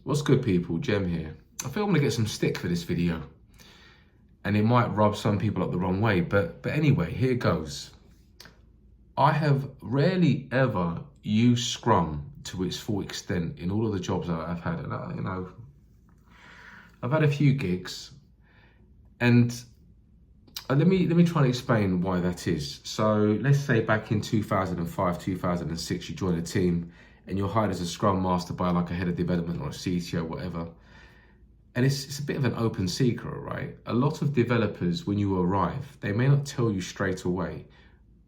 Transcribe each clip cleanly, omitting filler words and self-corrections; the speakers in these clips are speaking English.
What's good, people? Jem here. I feel I'm gonna get some stick for this video, and it might rub some people up the wrong way, but anyway, here goes. I have rarely ever used Scrum to its full extent in all of the jobs that I've had. And I've had a few gigs, and let me try and explain why that is. So let's say back in 2005, 2006, you join a team and you're hired as a Scrum Master by like a head of development or a CTO, whatever. And it's a bit of an open secret, right? A lot of developers, when you arrive, they may not tell you straight away,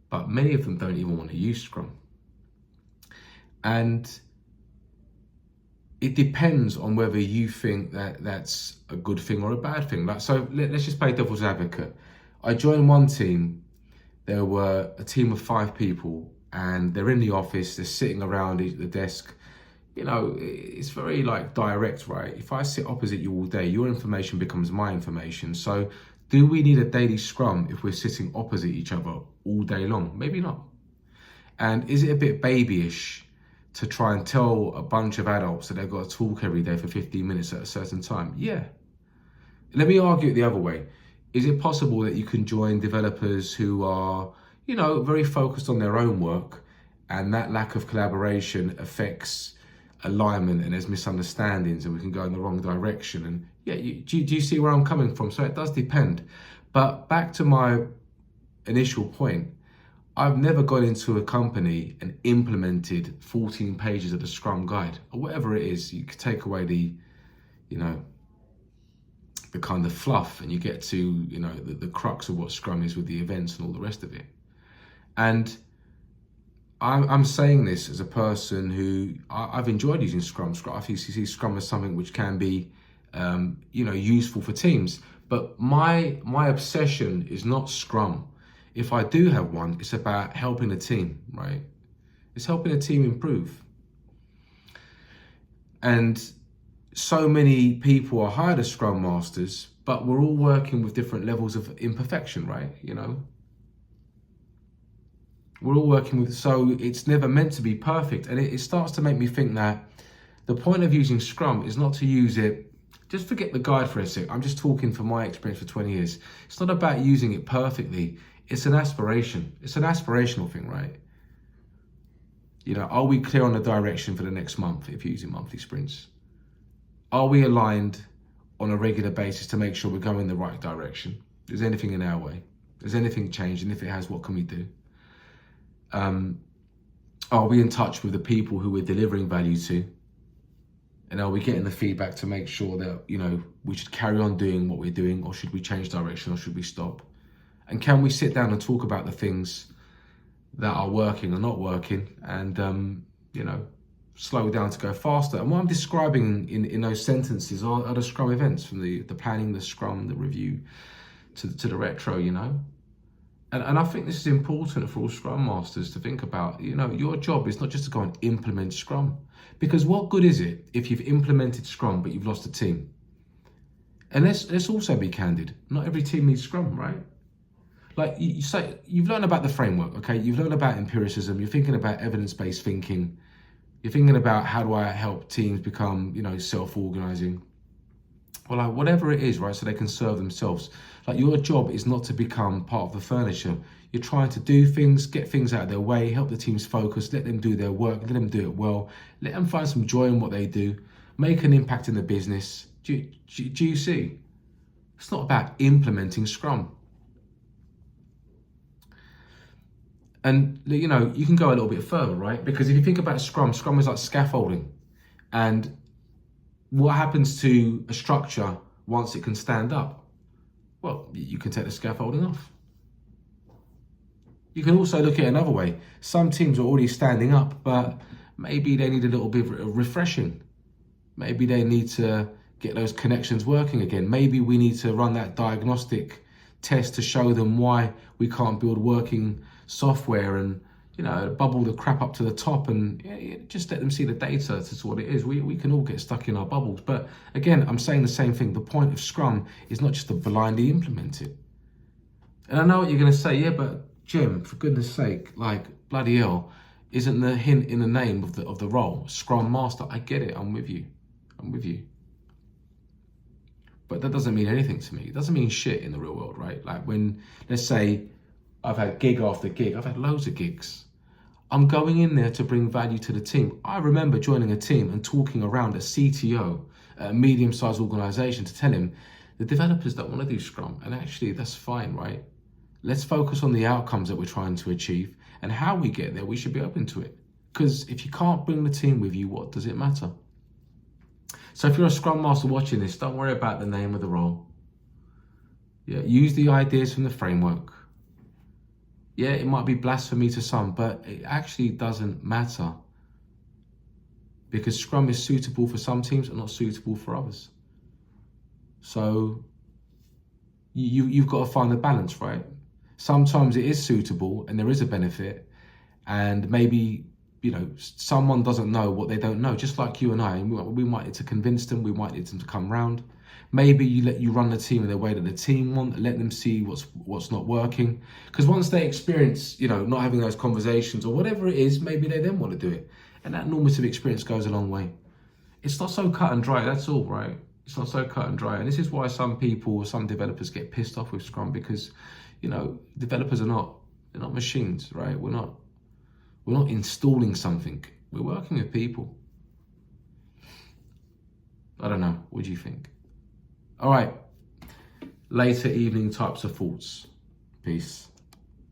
but many of them don't even want to use Scrum. And it depends on whether you think that that's a good thing or a bad thing. Like, so let's just play devil's advocate. I joined one team. There were a team of 5 people, and they're in the office, they're sitting around the desk. You know, it's very like direct, right? If I sit opposite you all day, your information becomes my information. So do we need a daily scrum if we're sitting opposite each other all day long? Maybe not. And is it a bit babyish to try and tell a bunch of adults that they've got to talk every day for 15 minutes at a certain time? Yeah. Let me argue it the other way. Is it possible that you can join developers who are, you know, very focused on their own work, and that lack of collaboration affects alignment and there's misunderstandings and we can go in the wrong direction? And yeah, do you see where I'm coming from? So it does depend. But back to my initial point, I've never gone into a company and implemented 14 pages of the Scrum guide or whatever it is. You could take away the kind of fluff, and you get to, the crux of what Scrum is with the events and all the rest of it. And I'm saying this as a person who I've enjoyed using Scrum. I see Scrum as something which can be, useful for teams. But my obsession is not Scrum. If I do have one, it's about helping the team, right? It's helping the team improve. And so many people are hired as Scrum Masters, but we're all working with different levels of imperfection, right? We're all working with, so it's never meant to be perfect. And it starts to make me think that the point of using Scrum is not to use it, just forget the guide for a sec. I'm just talking from my experience for 20 years. It's not about using it perfectly. It's an aspiration. It's an aspirational thing, right? Are we clear on the direction for the next month if you're using monthly sprints? Are we aligned on a regular basis to make sure we're going in the right direction? Is anything in our way? Has anything changed? And if it has, what can we do? Are we in touch with the people who we're delivering value to? And are we getting the feedback to make sure that, we should carry on doing what we're doing, or should we change direction, or should we stop? And can we sit down and talk about the things that are working or not working, and, slow down to go faster? And what I'm describing in those sentences are the Scrum events, from the planning, the Scrum, the review, to the retro, And I think this is important for all Scrum Masters to think about. Your job is not just to go and implement Scrum. Because what good is it if you've implemented Scrum but you've lost a team? And let's also be candid. Not every team needs Scrum, right? Like you say, you've learned about the framework, okay? You've learned about empiricism. You're thinking about evidence-based thinking. You're thinking about how do I help teams become, self-organizing. Well, like whatever it is, right? So they can serve themselves. Like your job is not to become part of the furniture. You're trying to do things, get things out of their way, help the teams focus, let them do their work, let them do it well, let them find some joy in what they do, make an impact in the business. Do you see? It's not about implementing Scrum. And, you can go a little bit further, right? Because if you think about Scrum is like scaffolding. And what happens to a structure once it can stand up? Well, you can take the scaffolding off. You can also look at it another way. Some teams are already standing up, but maybe they need a little bit of refreshing. Maybe they need to get those connections working again. Maybe we need to run that diagnostic test to show them why we can't build working software and, bubble the crap up to the top, and just let them see the data to what it is. We can all get stuck in our bubbles. But again, I'm saying the same thing. The point of Scrum is not just to blindly implement it. And I know what you're going to say, yeah, but Jim, for goodness sake, like bloody hell, isn't the hint in the name of the role Scrum Master? I get it, I'm with you. I'm with you. But that doesn't mean anything to me. It doesn't mean shit in the real world, right? Like when, let's say, I've had gig after gig. I've had loads of gigs. I'm going in there to bring value to the team. I remember joining a team and talking around a CTO at a medium-sized organization to tell him the developers don't want to do Scrum. And actually, that's fine, right? Let's focus on the outcomes that we're trying to achieve, and how we get there, we should be open to it. Because if you can't bring the team with you, what does it matter? So if you're a Scrum Master watching this, don't worry about the name of the role. Yeah, use the ideas from the framework. Yeah, it might be blasphemy to some, but it actually doesn't matter. Because Scrum is suitable for some teams and not suitable for others. So you've got to find the balance, right? Sometimes it is suitable and there is a benefit, and maybe, you know, someone doesn't know what they don't know, just like you and I. We might need to convince them, we might need them to come round. Maybe you run the team in the way that the team want, let them see what's not working. Because once they experience, you know, not having those conversations or whatever it is, maybe they then want to do it. And that normative experience goes a long way. It's not so cut and dry, that's all, right? It's not so cut and dry. And this is why some people, some developers get pissed off with Scrum, because, you know, developers they're not machines, right? We're not installing something. We're working with people. I don't know. What do you think? All right. Later evening types of thoughts. Peace.